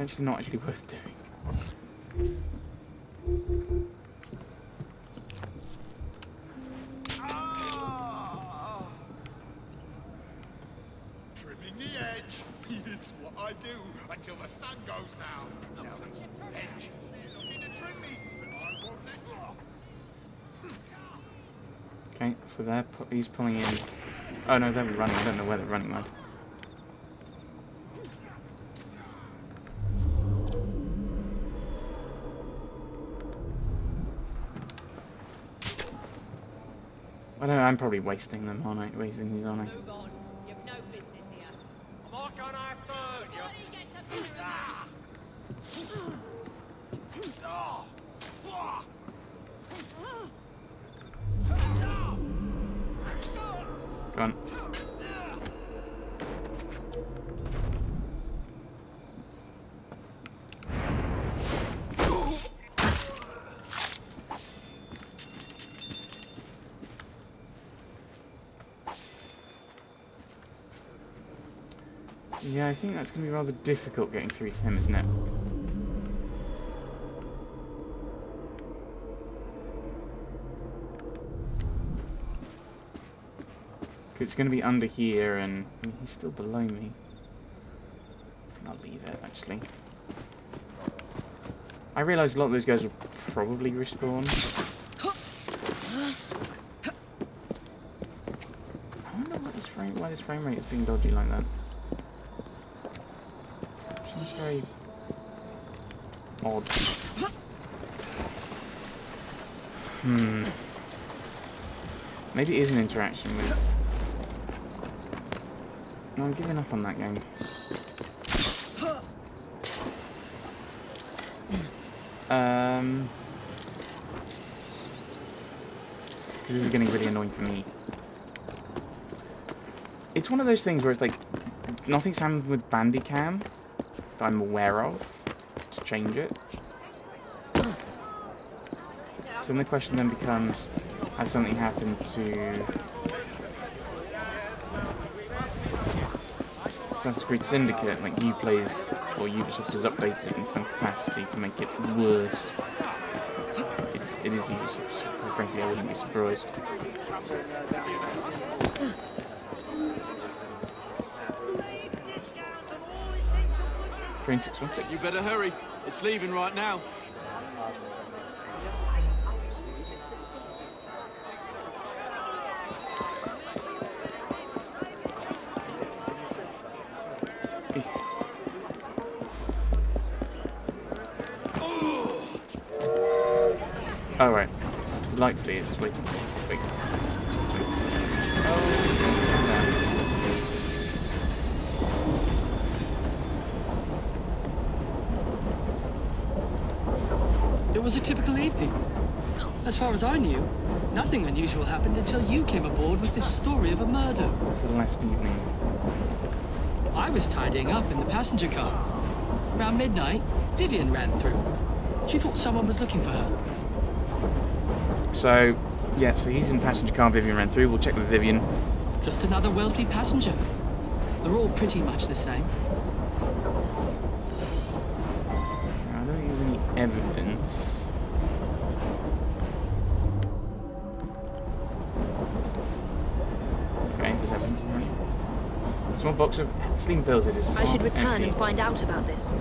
potentially not actually worth doing. Trimming the edge. It's what I do until the sun goes down. Now the edge, they're looking to trim me, but I won't let go. Okay, so he's pulling in. Oh no, they're running. I don't know where they're running, though. I don't know, I'm probably wasting them, aren't I? Wasting these, aren't I? Move on. You've no business here. I'm not gonna have to hurt you. Go on. Yeah, I think that's going to be rather difficult getting through to him, isn't it? Because it's going to be under here, and he's still below me. I think I'll leave it, actually. I realised a lot of those guys will probably respawn. I wonder why this frame rate is being dodgy like that. Seems very odd. Maybe it is an interaction with... No, I'm giving up on that game. This is getting really annoying for me. It's one of those things where it's like, nothing's happened with Bandicam that I'm aware of to change it. So then the question then becomes, has something happened to Assassin's Creed Syndicate? Like Uplay's or Ubisoft has updated in some capacity to make it worse. It is Ubisoft, so frankly I wouldn't be surprised. Train 616. You better hurry. It's leaving right now. Oh right. Delightfully it's waiting for fix. It was a typical evening. As far as I knew, nothing unusual happened until you came aboard with this story of a murder. It's the last evening. I was tidying up in the passenger car. Around midnight, Vivian ran through. She thought someone was looking for her. So, yeah, so he's in passenger car, Vivian ran through. We'll check with Vivian. Just another wealthy passenger. They're all pretty much the same. I don't think there's any evidence. Okay, there's evidence already. Small box of sleeping pills, it is. I should half return empty. and find out about this.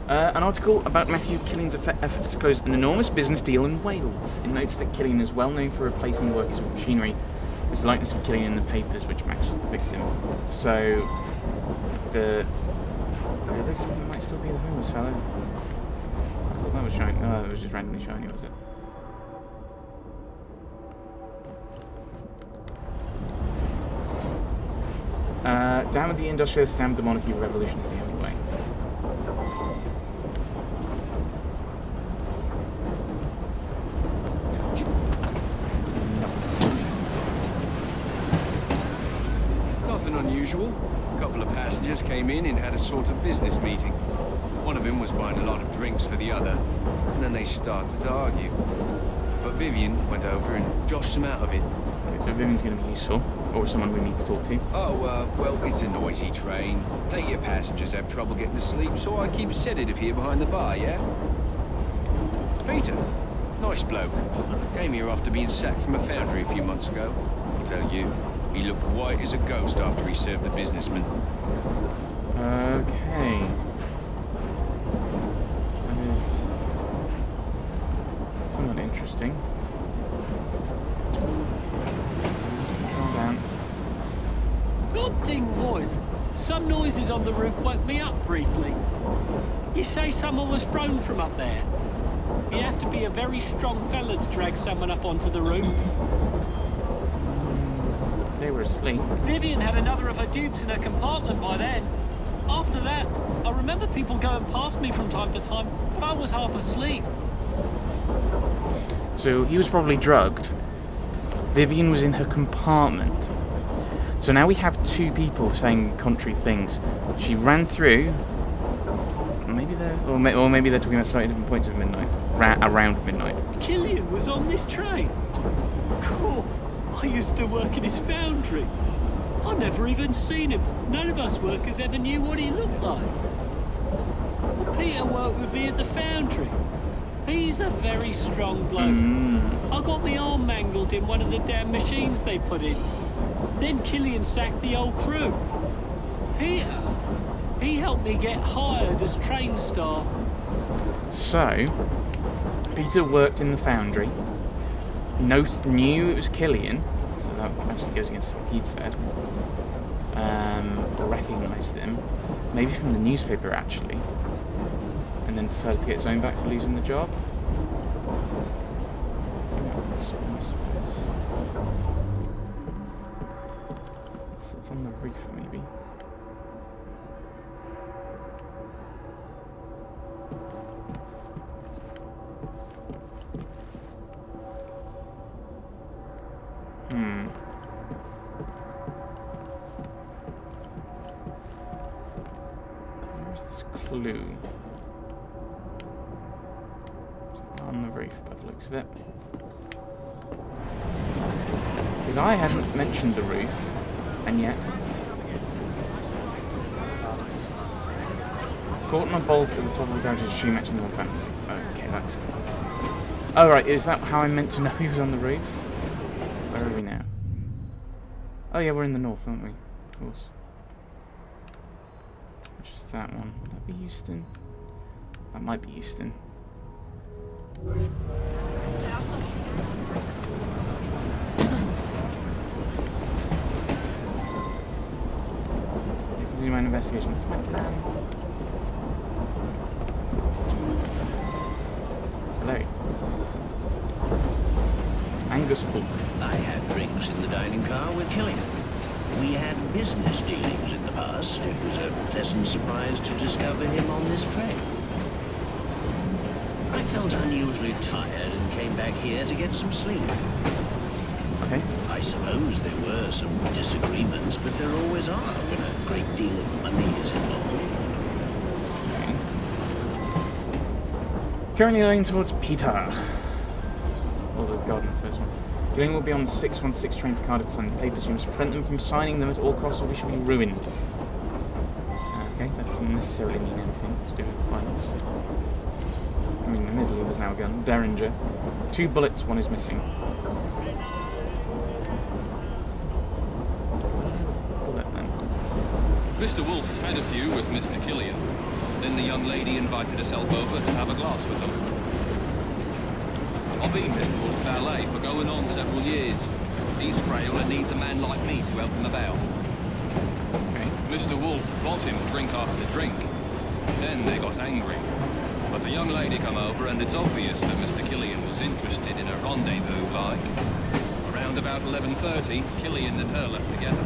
An article about Matthew Killian's efforts to close an enormous business deal in Wales. It notes that Killian is well known for replacing workers with machinery. There's a likeness of Killian in the papers which matches the victim. So, it looks like it might still be the homeless fellow. I thought that was shiny. Oh, it was just randomly shiny, was it? Down with the industrialists, down with the monarchy, revolution is the only way. Nothing unusual. A couple of passengers came in and had a sort of business meeting. One of them was buying a lot of drinks for the other, and then they started to argue. But Vivian went over and joshed them out of it. Okay, so Vivian's going to be useful, or someone we need to talk to. Oh, well, it's a noisy train. Plenty of passengers have trouble getting to sleep, so I keep a sedative here behind the bar, yeah? Peter, nice bloke. Came here after being sacked from a foundry a few months ago. I'll tell you, he looked white as a ghost after he served the businessman. Okay. That is somewhat interesting. Calm down. Good thing was, some noises on the roof woke me up briefly. You say someone was thrown from up there? You have to be a very strong fella to drag someone up onto the roof. They were asleep. Vivian had another of her dupes in her compartment by then. After that, I remember people going past me from time to time, but I was half asleep. So he was probably drugged. Vivian was in her compartment. So now we have two people saying contrary things. She ran through. Maybe they're, or maybe they're talking about slightly different points of midnight. Around midnight. Killian was on this train. Cool. I used to work in his foundry. I never even seen him. None of us workers ever knew what he looked like. Peter worked with me at the foundry. He's a very strong bloke. I got my arm mangled in one of the damn machines they put in. Then Killian sacked the old crew. Peter, he helped me get hired as train staff. So, Peter worked in the foundry. Knew it was Killian, so that actually goes against what he'd said. Or recognised him, maybe from the newspaper actually, and then decided to get his own back for losing the job. So it's on the roof, maybe. Where's this clue? It's on the roof by the looks of it. Because I hadn't mentioned the roof, and yet... Caught on a bolt at the top of the garage is a shoe matching the one fan. Okay, that's... Oh right, is that how I meant to know he was on the roof? Where are we now? Oh yeah, we're in the north, aren't we? Of course. Which is that one? Would that be Euston? That might be Euston. Do my investigation. What's my plan? Hello. Angus Wolf. I had drinks in the dining car with Killian. We had business dealings in the past. It was a pleasant surprise to discover him on this train. I felt unusually tired and came back here to get some sleep. Okay. I suppose there were some disagreements, but there always are when a great deal of money is involved. Okay. Currently going towards Peter. Or the garden, the first one. Killian will be on the 616 train to Cardiff to sign the papers. You must prevent them from signing them at all costs or we shall be ruined. Okay, that doesn't necessarily mean anything to do with violence. I mean, admittedly, there's now a gun. Derringer. 2 bullets, 1 is missing. Where's the bullet then? Mr. Wolf had a few with Mr. Killian. Then the young lady invited herself over to have a glass with them. I've been Mr. Wolf's valet for going on several years. He's frail and needs a man like me to help him about. Okay. Mr. Wolf bought him drink after drink. Then they got angry. But the young lady come over and it's obvious that Mr. Killian was interested in a rendezvous like. Around about 11:30, Killian and her left together.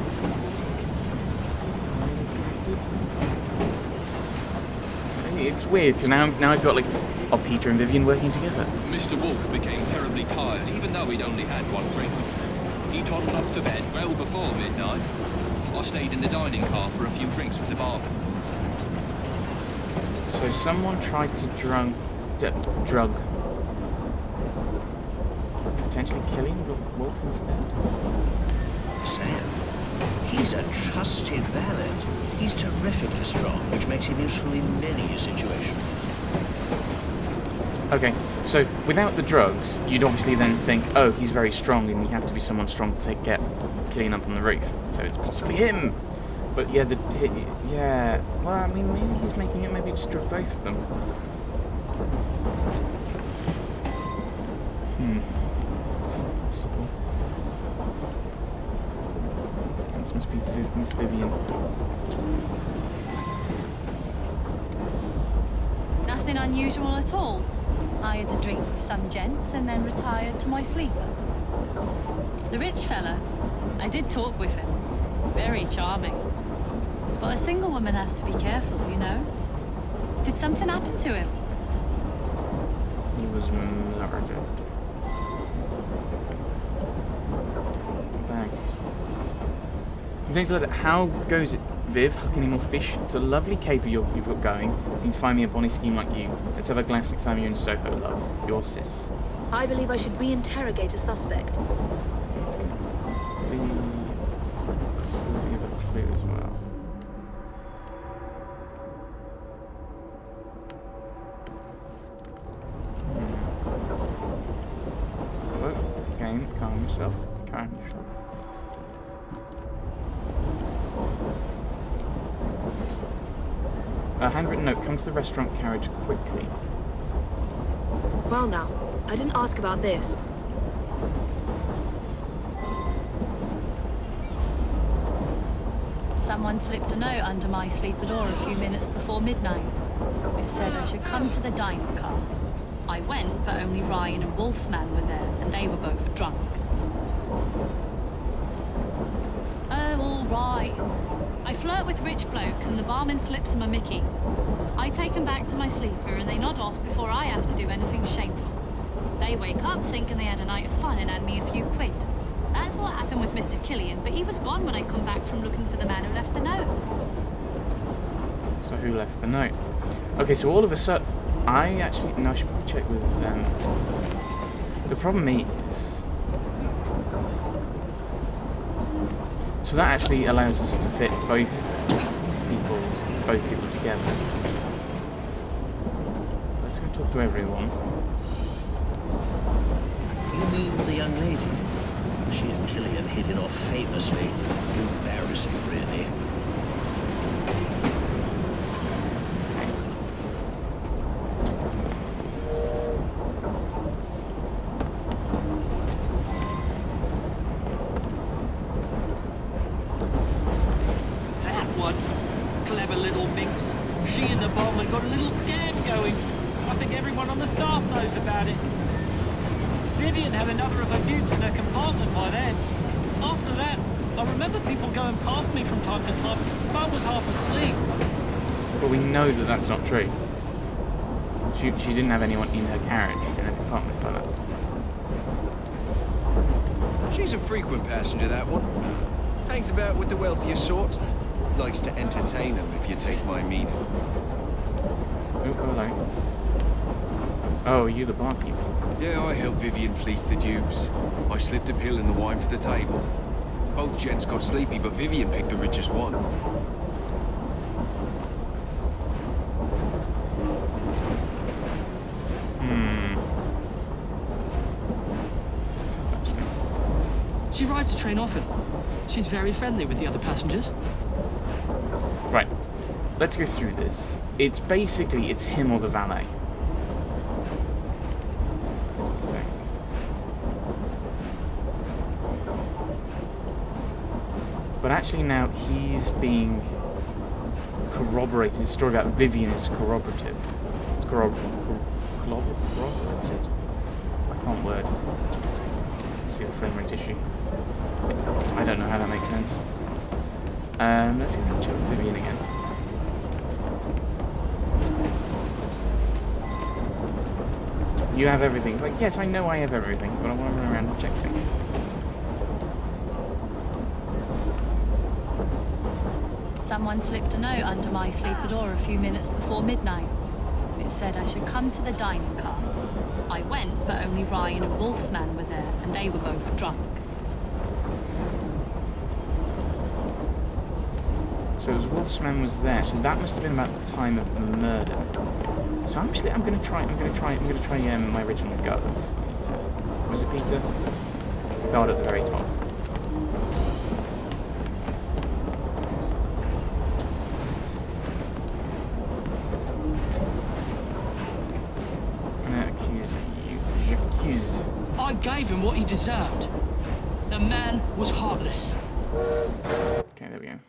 It's weird, because now I've got, like, Peter and Vivian working together. Mr. Wolf became terribly tired, even though he'd only had 1 drink. He toddled off to bed well before midnight. I stayed in the dining car for a few drinks with the barman. So someone tried to drug potentially killing the wolf instead? Sam, he's a trusted valet. He's terrifically strong, which makes him useful in many situations. Okay, so without the drugs, you'd obviously then think, oh, he's very strong, and you have to be someone strong to get Killian up on the roof. So it's possibly him. But yeah, yeah. Well, I mean, maybe he's making it. Maybe just drug both of them. It's possible. This must be Miss Vivian. Nothing unusual at all. I had a drink with some gents and then retired to my sleeper. The rich fella, I did talk with him. Very charming. But a single woman has to be careful, you know. Did something happen to him? He was murdered. Bang. Thanks a lot. How goes it, Viv? Any more fish? It's a lovely caper you've got going. You need to find me a bonny scheme like you. Let's have a glass next time you're in Soho, love. Your sis. I believe I should re-interrogate a suspect. Let's give a clue as well. Look, again, calm yourself. Calm yourself. A handwritten note, come to the restaurant carriage quickly. Well now, I didn't ask about this. Someone slipped a note under my sleeper door a few minutes before midnight. It said I should come to the dining car. I went, but only Ryan and Wolf's man were there, and they were both drunk. Oh, all right. I flirt with rich blokes, and the barman slips them a mickey. I take them back to my sleeper, and they nod off before I have to do anything shameful. They wake up thinking they had a night of fun and hand me a few quid. That's what happened with Mr. Killian, but he was gone when I come back from looking for the man who left the note. So who left the note? Okay, so all of a sudden, I should probably check with the problem is, so that actually allows us to fit both people together. Let's go talk to everyone. You mean the young lady? She and Killian hit it off famously. Embarrassing, really. That one. Clever little minx. She and the barman got a little scam going. I think everyone on the staff knows about it. Vivian had another of her dupes in her compartment by then. After that, I remember people going past me from time to time, but I was half asleep. But we know that that's not true. She didn't have anyone in her carriage, in her compartment like that. She's a frequent passenger, that one. Hangs about with the wealthier sort. Likes to entertain them, if you take my meaning. Oh, hello. Oh, are you the barkeeper? Yeah, I helped Vivian fleece the dupes. I slipped a pill in the wine for the table. Both gents got sleepy, but Vivian picked the richest one. She rides the train often. She's very friendly with the other passengers. Right. Let's go through this. It's basically, it's him or the valet. That's the thing. But actually now he's being corroborated. His story about Vivian is corroborative. It's corroborated? I can't word. It's a framework issue. I don't know how that makes sense. Let's go check with Vivian again. You have everything. Like, yes, I know I have everything, but I want to run around and check things. Someone slipped a note under my sleeper door a few minutes before midnight. It said I should come to the dining car. I I went, but only Ryan and Wolf's man were there, and they were both drunk. So it was Wolfsman was there, so that must have been about the time of the murder. So I'm gonna try my original gut of Peter. Was it Peter? The guard at the very top. I'm gonna accuse. I gave him what he deserved. The man was heartless. Okay, there we go.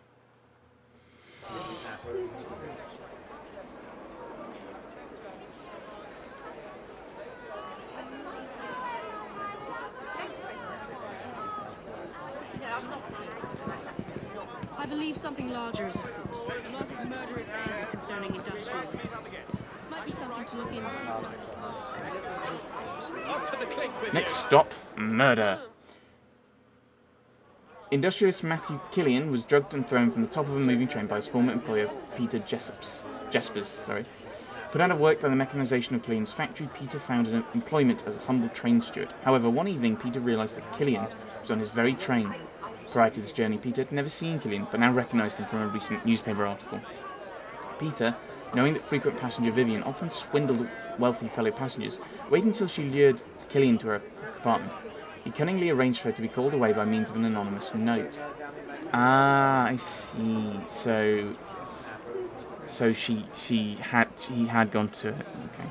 I believe something larger is afoot. A lot of murderous anger concerning industrialists. Might be something to look into. Next stop, murder. Industrialist Matthew Killian was drugged and thrown from the top of a moving train by his former employer, Peter Jespers. Put out of work by the mechanisation of Killian's factory, Peter found an employment as a humble train steward. However, one evening, Peter realised that Killian was on his very train. Prior to this journey, Peter had never seen Killian, but now recognised him from a recent newspaper article. Peter, knowing that frequent passenger Vivian often swindled wealthy fellow passengers, waited until she lured Killian to her compartment. He cunningly arranged for her to be called away by means of an anonymous note. Ah, I see. So he had gone to her. Okay.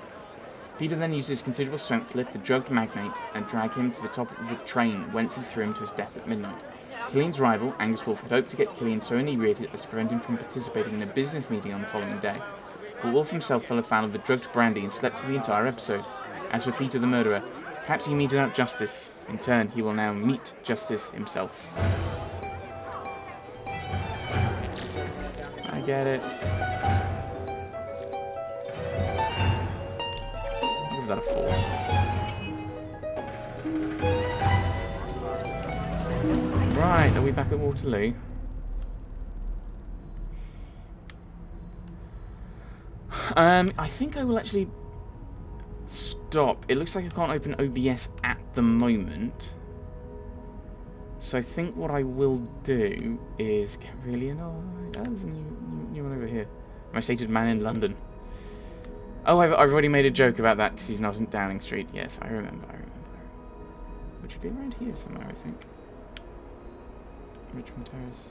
Peter then used his considerable strength to lift the drugged magnate and drag him to the top of the train, whence he threw him to his death at midnight. Killian's rival, Angus Wolfe, had hoped to get Killian so inebriated as to prevent him from participating in a business meeting on the following day. But Wolfe himself fell afoul of the drugged brandy and slept through the entire episode. As for Peter the murderer, perhaps he meted out justice. In turn, he will now meet justice himself. I get it. I'll give that a 4. Right, are we back at Waterloo? I think I will actually stop. It looks like I can't open OBS at the moment. So I think what I will do is get really annoyed. Oh, there's a new one over here. My stated man in London. Oh, I've already made a joke about that because he's not in Downing Street. Yes, I remember. Which should be around here somewhere, I think. Richmond Terrace.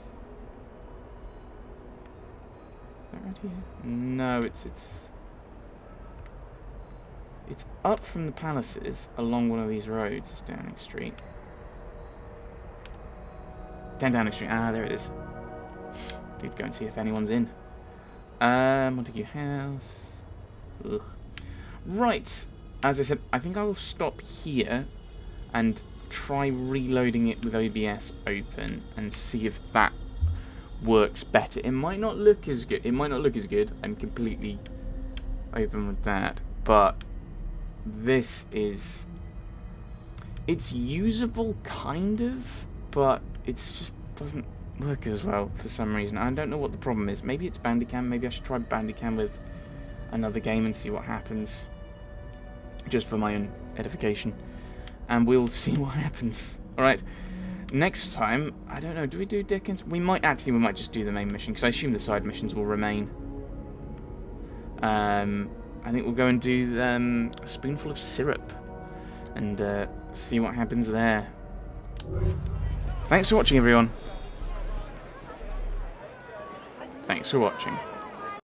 Is that right here? No, it's up from the palaces along one of these roads. It's Downing Street. 10 Downing Street. Ah, there it is. You'd go and see if anyone's in. Montague House. Ugh. Right. As I said, I think I will stop here and try reloading it with OBS open and see if that works better. It might not look as good. I'm completely open with that. But this is... it's usable, kind of, but it's just doesn't work as well for some reason. I don't know what the problem is. Maybe it's Bandicam. Maybe I should try Bandicam with another game and see what happens. Just for my own edification. And we'll see what happens. Alright. Next time, I don't know, do we do Dickens? We might just do the main mission, because I assume the side missions will remain. I think we'll go and do a spoonful of syrup. And see what happens there. Thanks for watching, everyone. Thanks for watching.